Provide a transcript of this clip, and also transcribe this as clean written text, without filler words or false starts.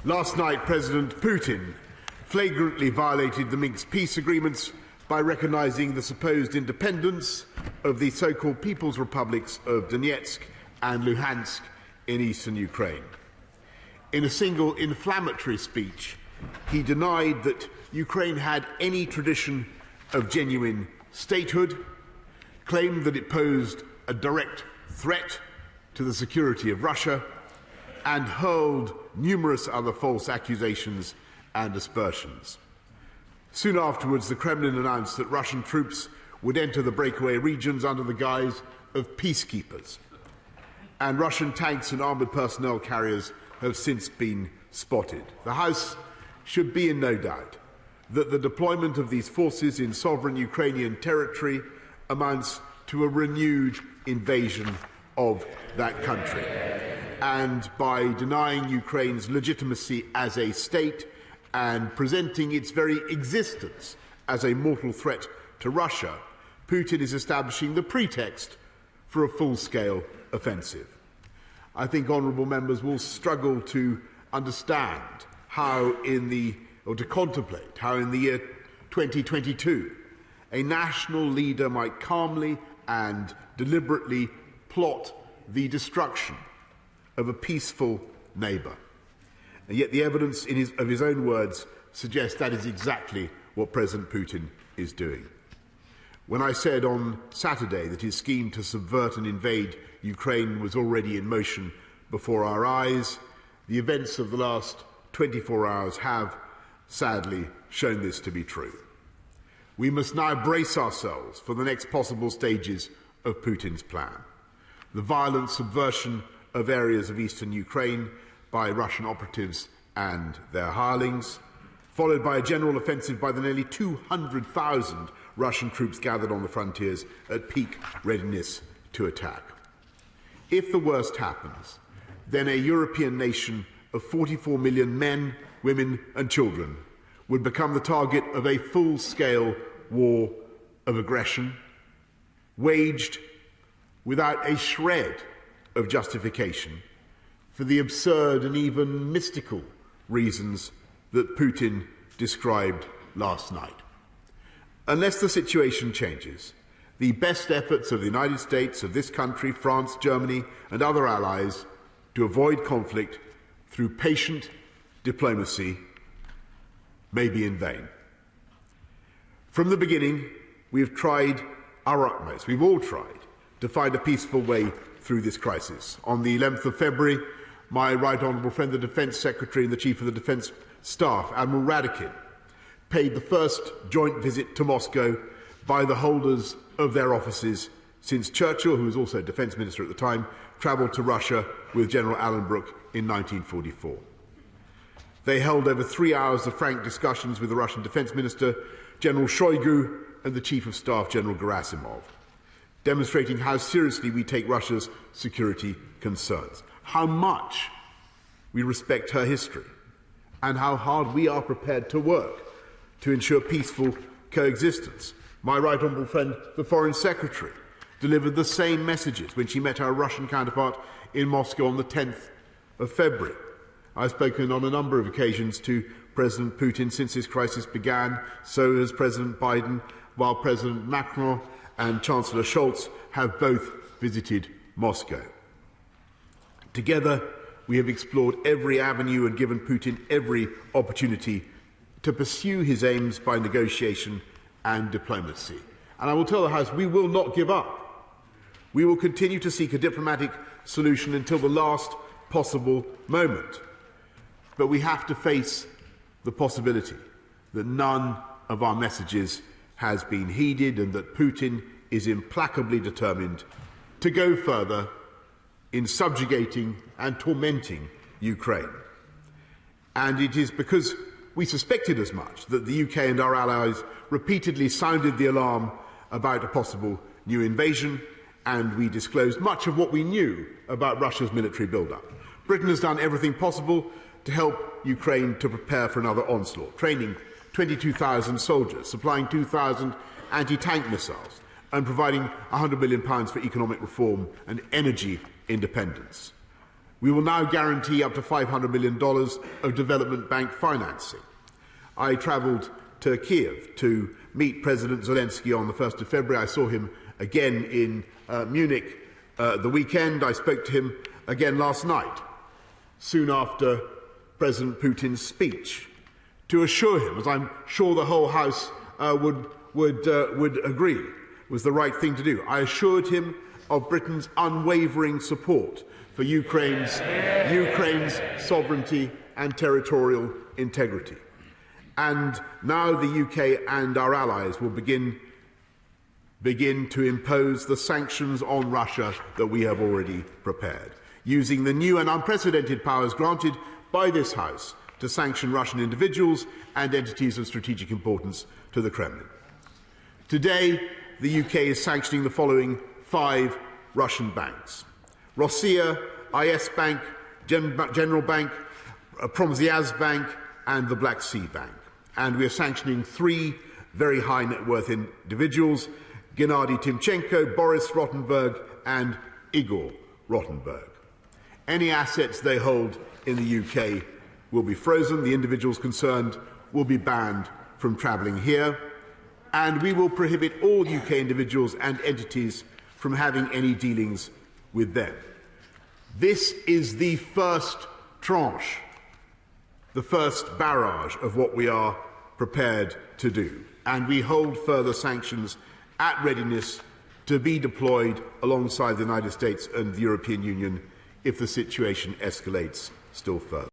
Last night, President Putin flagrantly violated the Minsk peace agreements by recognising the supposed independence of the so-called People's Republics of Donetsk and Luhansk in eastern Ukraine. In a single inflammatory speech, he denied that Ukraine had any tradition of genuine statehood, claimed that it posed a direct threat to the security of Russia, and hurled numerous other false accusations and aspersions. Soon afterwards, the Kremlin announced that Russian troops would enter the breakaway regions under the guise of peacekeepers, and Russian tanks and armoured personnel carriers have since been spotted. The House should be in no doubt that the deployment of these forces in sovereign Ukrainian territory amounts to a renewed invasion of that country. And by denying Ukraine's legitimacy as a state and presenting its very existence as a mortal threat to Russia, Putin is establishing the pretext for a full-scale offensive. I think honourable members will struggle to understand to contemplate how in the year 2022 a national leader might calmly and deliberately plot the destruction of a peaceful neighbour. And yet the evidence of his own words suggests that is exactly what President Putin is doing. When I said on Saturday that his scheme to subvert and invade Ukraine was already in motion before our eyes, the events of the last 24 hours have, sadly, shown this to be true. We must now brace ourselves for the next possible stages of Putin's plan. The violent subversion of areas of eastern Ukraine by Russian operatives and their hirelings, followed by a general offensive by the nearly 200,000 Russian troops gathered on the frontiers at peak readiness to attack. If the worst happens, then a European nation of 44 million men, women and children would become the target of a full-scale war of aggression, waged without a shred of justification for the absurd and even mystical reasons that Putin described last night. Unless the situation changes, the best efforts of the United States, of this country, France, Germany and other allies to avoid conflict through patient diplomacy may be in vain. From the beginning, we have tried our utmost, we've all tried, to find a peaceful way through this crisis. On the 11th of February, my right honourable friend, the Defence Secretary and the Chief of the Defence Staff, Admiral Radakin, paid the first joint visit to Moscow by the holders of their offices since Churchill, who was also Defence Minister at the time, travelled to Russia with General Allenbrook in 1944. They held over 3 hours of frank discussions with the Russian Defence Minister, General Shoigu, and the Chief of Staff, General Gerasimov, demonstrating how seriously we take Russia's security concerns, how much we respect her history, and how hard we are prepared to work to ensure peaceful coexistence. My right honourable friend, the Foreign Secretary, delivered the same messages when she met our Russian counterpart in Moscow on the 10th of February. I've spoken on a number of occasions to President Putin since this crisis began, so has President Biden, while President Macron and Chancellor Scholz have both visited Moscow. Together, we have explored every avenue and given Putin every opportunity to pursue his aims by negotiation and diplomacy. And I will tell the House, we will not give up. We will continue to seek a diplomatic solution until the last possible moment. But we have to face the possibility that none of our messages has been heeded and that Putin is implacably determined to go further in subjugating and tormenting Ukraine. And it is because we suspected as much that the UK and our allies repeatedly sounded the alarm about a possible new invasion, and we disclosed much of what we knew about Russia's military build-up. Britain has done everything possible to help Ukraine to prepare for another onslaught, training 22,000 soldiers, supplying 2,000 anti-tank missiles, and providing £100 million for economic reform and energy independence. We will now guarantee up to $500 million of development bank financing. I travelled to Kiev to meet President Zelensky on the 1st of February. I saw him again in Munich the weekend. I spoke to him again last night, soon after President Putin's speech, to assure him, as I'm sure the whole House would agree was the right thing to do. I assured him of Britain's unwavering support for Ukraine's sovereignty and territorial integrity. And now the UK and our allies will begin to impose the sanctions on Russia that we have already prepared, using the new and unprecedented powers granted by this House to sanction Russian individuals and entities of strategic importance to the Kremlin. Today, the UK is sanctioning the following 5 Russian banks: Rossiya, IS Bank, General Bank, Promzyaz Bank, and the Black Sea Bank. And we are sanctioning 3 very high net worth individuals: Gennady Timchenko, Boris Rottenberg, and Igor Rottenberg. Any assets they hold in the UK will be frozen. The individuals concerned will be banned from travelling here. And we will prohibit all UK individuals and entities from having any dealings with them. This is the first tranche, the first barrage of what we are prepared to do. And we hold further sanctions at readiness to be deployed alongside the United States and the European Union if the situation escalates still further.